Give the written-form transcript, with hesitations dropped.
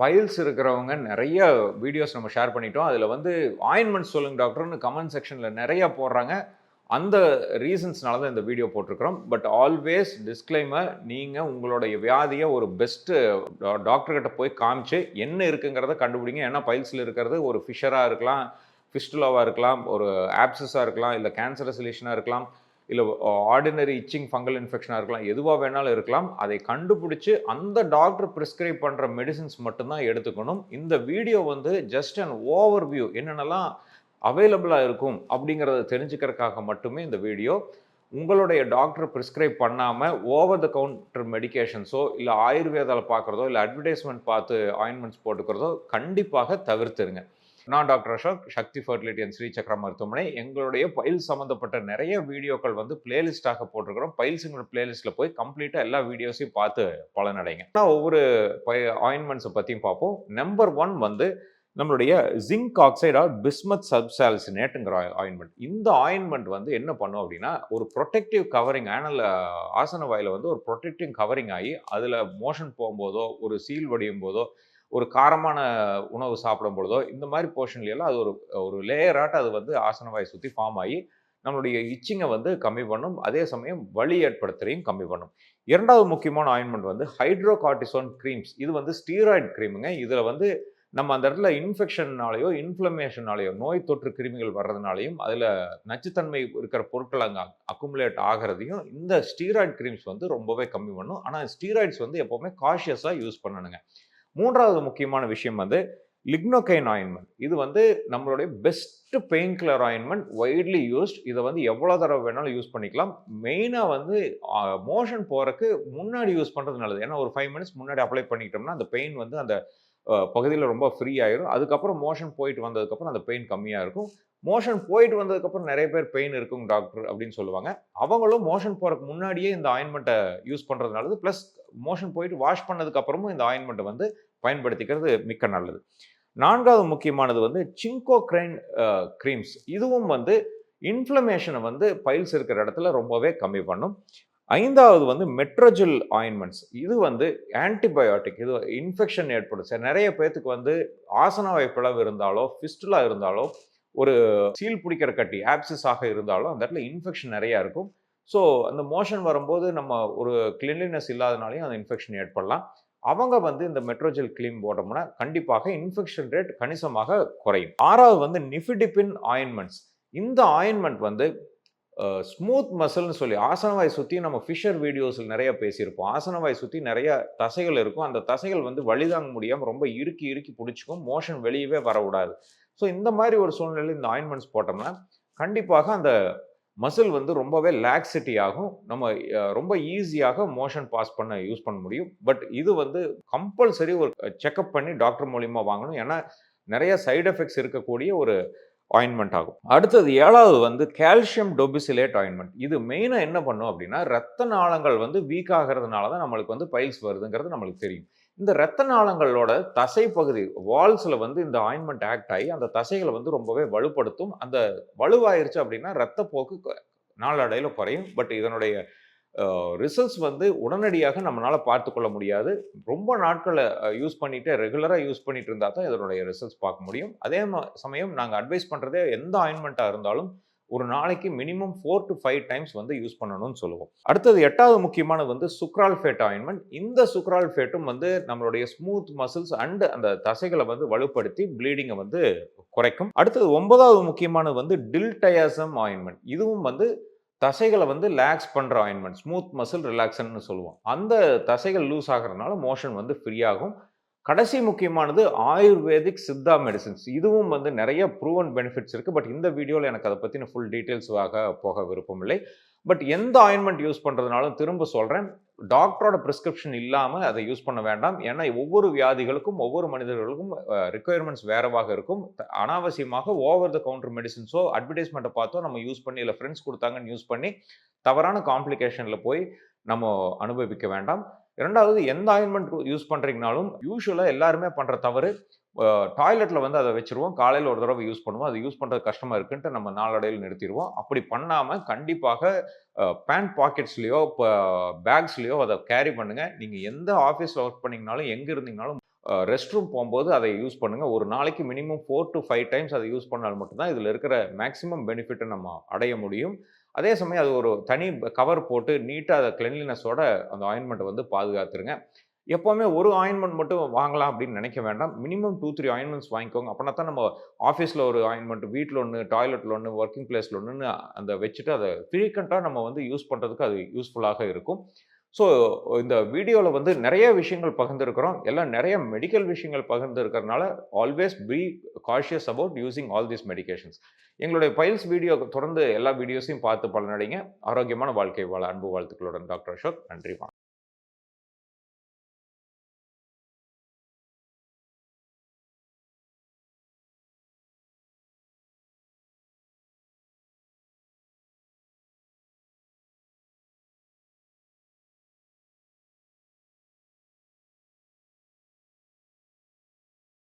Files இருக்கிறவங்க நெறைய videos நம்ம ஷேர் பண்ணிட்டோம். அதில வந்து ஆயின்மென்ட் சொல்லுங்க டாக்டர்ன்னு கமெண்ட் செக்ஷன்ல நெறைய போடுறாங்க. அந்த ரீசன்ஸ்னால தான் இந்த வீடியோ போட்டிருக்கிறோம். பட் ஆல்வேஸ் டிஸ்க்ளைமர் நீங்க உங்களுடைய வியாதிய ஒரு பெஸ்ட் டாக்டர் கிட்ட போய் காமிச்சு என்ன இருக்குங்கிறத கண்டுபிடிங்க. ஏன்னா பைல்ஸ்ல இருக்கிறது ஒரு ஃபிஷரா இருக்கலாம், ஃபிஸ்டுலாவா இருக்கலாம், ஒரு ஆப்சஸா இருக்கலாம், இல்ல கேன்சரஸ் லீஷனா இருக்கலாம். இல்ல ஆர்டினரி இச்சிங் ஃபங்கல் இன்ஃபெக்ஷனா இருக்கலாம். எதுவா வேணாலும் இருக்கலாம். அதை கண்டுபிடிச்சு அந்த டாக்டர் பிரிஸ்கிரைப் பண்ற மெடிசின்ஸ் மட்டும் தான் எடுத்துக்கணும். இந்த வீடியோ வந்து ஜஸ்ட் அன் ஓவர்வியூ என்னென்னலாம் அவைலபிளா இருக்கும் அப்படிங்கிறத தெரிஞ்சுக்கிறதுக்காக மட்டுமே இந்த வீடியோ. உங்களுடைய டாக்டர் பிரிஸ்கிரைப் பண்ணாம ஓவர் த கவுண்டர் மெடிகேஷன்ஸோ, இல்ல ஆயுர்வேதால பார்க்கிறதோ, இல்ல அட்வர்டைஸ்மென்ட் பார்த்து ஆயின்மென்ட்ஸ் போட்டுக்கிறதோ கண்டிப்பாக தவிர்த்துருங்க. நான் doctor Ashok, Shakti fertility and Shri Chakra மருத்துவமனை. எங்களுடைய பைல்ஸ் சம்மந்தப்பட்ட நெறைய வீடியோக்கள் வந்து பிளேலிஸ்ட்டாக போட்டிருக்கிறோம். பைல்ஸ்ங்கிற பிளேலிஸ்ட்ல போய் கம்ப்ளீட்டா எல்லா வீடியோஸையும் பார்த்து பலனடைங்க. ஒவ்வொரு ஆயின்மெண்ட்ஸ பத்தியும் பார்ப்போம். நம்பர் 1 வந்து நம்மளுடைய ஜிங்க் ஆக்சைடு ஆர் பிஸ்மத் சப்சாலிசினேட்ங்கிற ஆயின்மெண்ட். இந்த ஆயின்மெண்ட் வந்து என்ன பண்ணும் அப்படின்னா, ஒரு புரொடெக்டிவ் கவரிங் ஆசன வாயில வந்து ஒரு புரொடெக்டிவ் கவரிங் ஆகி, அதில மோஷன் போம்போதோ, ஒரு சீல் வடியும் போதோ, ஒரு காரமான உணவு சாப்பிடும் பொழுதோ, இந்த மாரி போர்ஷன்ல எல்லாம் அது ஒரு ஒரு லேயராட்ட அது வந்து ஆசன வாய சுத்தி ஃபார்ம் ஆகி, நம்மளுடைய இச்சிங்க வந்து கம்மி பண்ணும். அதே சமயம் வலி ஏற்படுத்துறதையும் கம்மி பண்ணும். 2வது முக்கியமான ஆயின்மெண்ட் வந்து ஹைட்ரோகார்ட்டிசோன் கிரீம்ஸ். இது வந்து ஸ்டீராய்டு கிரீமுங்க. இதுல வந்து நம்ம அந்த இடத்துல இன்ஃபெக்ஷன்னாலயோ, இன்ஃப்ளமேஷனாலயோ, நோய் தொற்று கிருமிகள் வர்றதுனாலயும், அதுல நச்சுத்தன்மை இருக்கிற பொருட்கள் அங்க அக்குமுலேட் ஆகுறதையும், இந்த ஸ்டீராய்டு கிரீம்ஸ் வந்து ரொம்பவே கம்மி பண்ணும். ஆனா ஸ்டீராய்ட்ஸ் வந்து எப்பவுமே காஷியஸா யூஸ் பண்ணணுங்க. 3வது முக்கியமான விஷயம் வந்து லிக்னோகைன் ஆயின்மெண்ட். இது வந்து நம்மளுடைய best pain killer ointment, widely used. இத வந்து எவ்வளோ தடவ வேணாலும் யூஸ் பண்ணிக்கலாம். மெயினா வந்து மோஷன் போறக்கு முன்னாடி யூஸ் பண்றது நல்லது. ஏன்னா ஒரு 5 மினிட்ஸ் முன்னாடி அப்ளை பண்ணிக்கிட்டோம்னா, அந்த பெயின் வந்து அந்த பகுதியில ரொம்ப ஃப்ரீ ஆயிரும். அதுக்கப்புறம் மோஷன் போயிட்டு வந்ததுக்கப்புறம் அந்த பெயின் கம்மியா இருக்கும். மோஷன் போயிட்டு வந்ததுக்கப்புறம் நெறைய பேர் பெயின் இருக்குங்க டாக்டர் அப்படின்னு சொல்லுவாங்க. அவங்களும் மோஷன் போறக்கு முன்னாடியே இந்த ஆயின்மெண்ட்ட யூஸ் பண்றது நல்லது. பிளஸ் மோஷன் போயிட்டு வாஷ் பண்ணதுக்கு அப்புறமும் இந்த ஆயின்மெண்ட்ட வந்து பயன்படுத்திக்கிறது மிக்க நல்லது. 4வது முக்கியமானது வந்து சின்கோக்ரைன் கிரீம்ஸ். இதுவும் வந்து இன்ஃப்ளமேஷன வந்து பைல்ஸ் இருக்கிற இடத்துல ரொம்பவே கம்மி பண்ணும். 5வது வந்து மெட்ரோஜெல் ஆயின்மெண்ட்ஸ். இது வந்து ஆன்டிபயோட்டிக். இது இன்ஃபெக்ஷன் ஏற்படும். நெறைய பேத்துக்கு வந்து ஆசனவாய் பிளவு இருந்தாலோ, ஃபிஸ்டுலா இருந்தாலோ, ஒரு சீல் பிடிக்கிற கட்டி ஆப்சிஸ் ஆக இருந்தாலோ, அந்த இடத்துல இன்ஃபெக்ஷன் நெறைய இருக்கும். ஸோ அந்த மோஷன் வரும்போது நம்ம ஒரு கிளீன்லினஸ் இல்லாதனாலயும் அந்த இன்ஃபெக்ஷன் ஏற்படலாம். அவங்க வந்து இந்த மெட்ரோஜெல் கிரீம் போட்டோம்னா, கண்டிப்பாக இன்ஃபெக்ஷன் ரேட் கணிசமாக குறையும். 6வது வந்து நிஃபிடிபின் ஆயின்மெண்ட்ஸ். இந்த ஆயின்மெண்ட் வந்து ஸ்மூத் மசில்னு சொல்லி ஆசனவாய் சுத்தி நம்ம ஃபிஷர் வீடியோஸ்ல நெறைய பேசியிருப்போம். ஆசனவாய் சுத்தி நெறைய தசைகள் இருக்கும். அந்த தசைகள் வந்து வலி தாங்க முடியாம ரொம்ப இறுக்கி இறுக்கி புடிச்சுக்கும். மோஷன் வெளியவே வரவுடாது. ஸோ இந்த மாரி ஒரு சூழ்நிலையில இந்த ஆயின்மெண்ட்ஸ் போட்டோம்னா, கண்டிப்பாக அந்த மசில் வந்து ரொம்பவே லாக்ஸிட்டி ஆகும். நம்ம ரொம்ப ஈஸியாக மோஷன் பாஸ் பண்ண யூஸ் பண்ண முடியும். பட் இது வந்து கம்பல்சரி ஒரு செக்கப் பண்ணி டாக்டர் மூலியமா வாங்கணும். ஏன்னா, நெறைய சைட் எஃபெக்ட்ஸ் இருக்கக்கூடிய ஒரு ஆயின்மெண்ட் ஆகும். அடுத்தது 7வது வந்து கால்சியம் டோபிசிலேட் ஆயின்மெண்ட். இது மெயினா என்ன பண்ணும் அப்படின்னா, ரத்த நாளங்கள் வந்து வீக் ஆகுறதுனால தான் நம்மளுக்கு வந்து பைல்ஸ் வருதுங்கிறது நம்மளுக்கு தெரியும். இந்த ரத்த நாளங்களோட தசை பகுதி வால்ஸ்ல வந்து இந்த ஆயின்மெண்ட் ஆக்ட் ஆகி அந்த தசைகள வந்து ரொம்பவே வலுப்படுத்தும். அந்த வலுவாயிருச்சு அப்படின்னா ரத்தப்போக்கு நாளடைவில குறையும். பட் இதனுடைய ரிசல்ட்ஸ் வந்து உடனடியாக நம்மனால பார்த்துக்கொள்ள முடியாது. ரொம்ப நாட்கள யூஸ் பண்ணிட்டு ரெகுலரா யூஸ் பண்ணிட்டு இருந்தா தான் இதனுடைய ரிசல்ட்ஸ் பார்க்க முடியும். அதே சமயம் நாங்க அட்வைஸ் பண்றதே எந்த ஆயின்மென்ட்டா இருந்தாலும் ஒரு நாளைக்கு மினிமம் 4 to 5 டைம்ஸ் வந்து யூஸ் பண்ணணும்னு சொல்லுவோம். அடுத்தது 8வது முக்கியமானது வந்து சுக்ரால்ஃபேட் ஆயின்மென்ட். இந்த சுக்ரால்ஃபேட்டும் வந்து நம்மளுடைய ஸ்மூத் மசில்ஸ் அண்ட் அந்த தசைகள வந்து வலுப்படுத்தி ப்ளீடிங்க வந்து குறைக்கும். அடுத்தது 9வது முக்கியமானது வந்து டில்டயாசம் ஆயின்மென்ட். இதுவும் வந்து தசைகள வந்து ரிலாக்ஸ் பண்ற ஆயின்மென்ட். ஸ்மூத் மசில் ரிலாக்சர்ன்னு சொல்லுவோம். அந்த தசைகள் லூஸ் ஆகுறதுனால மோஷன் வந்து ஃப்ரீ ஆகும். கடைசி முக்கியமானது ஆயுர்வேதிக் சித்தா மெடிசின்ஸ். இதுவும் வந்து நெறைய ப்ரூவன் பெனிஃபிட்ஸ் இருக்கு. பட் இந்த வீடியோல எனக்கு அத பத்தின ஃபுல் டீட்டெயில்ஸாக போக விருப்பம் இல்லை. பட் எந்த ஆயின்மென்ட் யூஸ் பண்றதுனாலும் திரும்ப சொல்றேன், டாக்டரோட பிரிஸ்கிரிப்ஷன் இல்லாம அத யூஸ் பண்ண வேண்டாம். ஏன்னா ஒவ்வொரு வியாதிகளுக்கும், ஒவ்வொரு மனிதர்களுக்கும் ரிக்வயர்மென்ட்ஸ் வேறவாக இருக்கும். அனாவசியமாக ஓவர் த கவுண்டர் மெடிசின்ஸோ, அட்வர்டைஸ்மென்ட்ட பார்த்தோ நம்ம யூஸ் பண்ணி இல்ல ஃபிரெண்ட்ஸ் குடுத்தாங்கன்னு யூஸ் பண்ணி தவறான காம்ப்ளிகேஷன்ல போய் நம்ம அனுபவிக்க வேண்டாம். 2வது எந்த ஆயின்மென்ட் யூஸ் பண்றீங்கனாலும், யூசுவலா எல்லாருமே பண்ற தவறு, டாய்லெட்ல வந்து அத வச்சுருவோம். காலையில ஒரு தடவ யூஸ் பண்ணுவோம். அது யூஸ் பண்றது கஷ்டமா இருக்குன்ட்டு நம்ம நாளடைவில நிறுத்திருவோம். அப்படி பண்ணாம கண்டிப்பாக பேண்ட் பாக்கெட்ஸ்லயோ, பேக்ஸ்லயோ அத கேரி பண்ணுங்க. நீங்க எந்த ஆஃபீஸ்ல வொர்க் பண்ணீங்கனாலும், எங்க இருந்தீங்கனாலும் ரெஸ்ட் ரூம் போம்போது அதை யூஸ் பண்ணுங்க. ஒரு நாளைக்கு மினிமம் 4 டூ 5 டைம்ஸ் அதை யூஸ் பண்ணால் மட்டும் தான் இதில இருக்கிற மேக்ஸிமம் பெனிஃபிட்ட நம்ம அடைய முடியும். அதே சமயம் அது ஒரு தனி கவர் போட்டு நீட்டா அத கிளீன்லினஸோட அந்த ஆயின்மெண்ட்ட வந்து பாதுகாத்துருங்க. எப்பவுமே ஒரு ஆயின்மெண்ட் மட்டும் வாங்கலாம் அப்படின்னு நினைக்க வேண்டாம். மினிமம் 2, 3 ஆயின்மெண்ட்ஸ் வாங்கிக்கோங்க. அப்பனா தான் நம்ம ஆஃபீஸ்ல ஒரு ஆயின்மெண்ட், வீட்ல ஒண்ணு, டாய்லெட்ல ஒண்ணு, வொர்க்கிங் பிளேஸ்ல ஒண்ணுன்னு அந்த வச்சுட்டு அத ஃப்ரீக்வென்ட்டா நம்ம வந்து யூஸ் பண்றதுக்கு அது யூஸ்ஃபுல்லாக இருக்கும். ஸோ இந்த வீடியோல வந்து நெறைய விஷயங்கள் பகிர்ந்திருக்கிறோம். எல்லாம் நெறைய மெடிக்கல் விஷயங்கள் பகிர்ந்திருக்கிறனால, always be cautious about using all these medications. எங்களுடைய பைல்ஸ் வீடியோ தொடர்ந்து எல்லா வீடியோஸையும் பார்த்து பலனடைங்க. ஆரோக்கியமான வாழ்க்கை வாழ அன்பு வாழ்த்துக்களுடன் டாக்டர் அசோக். நன்றி.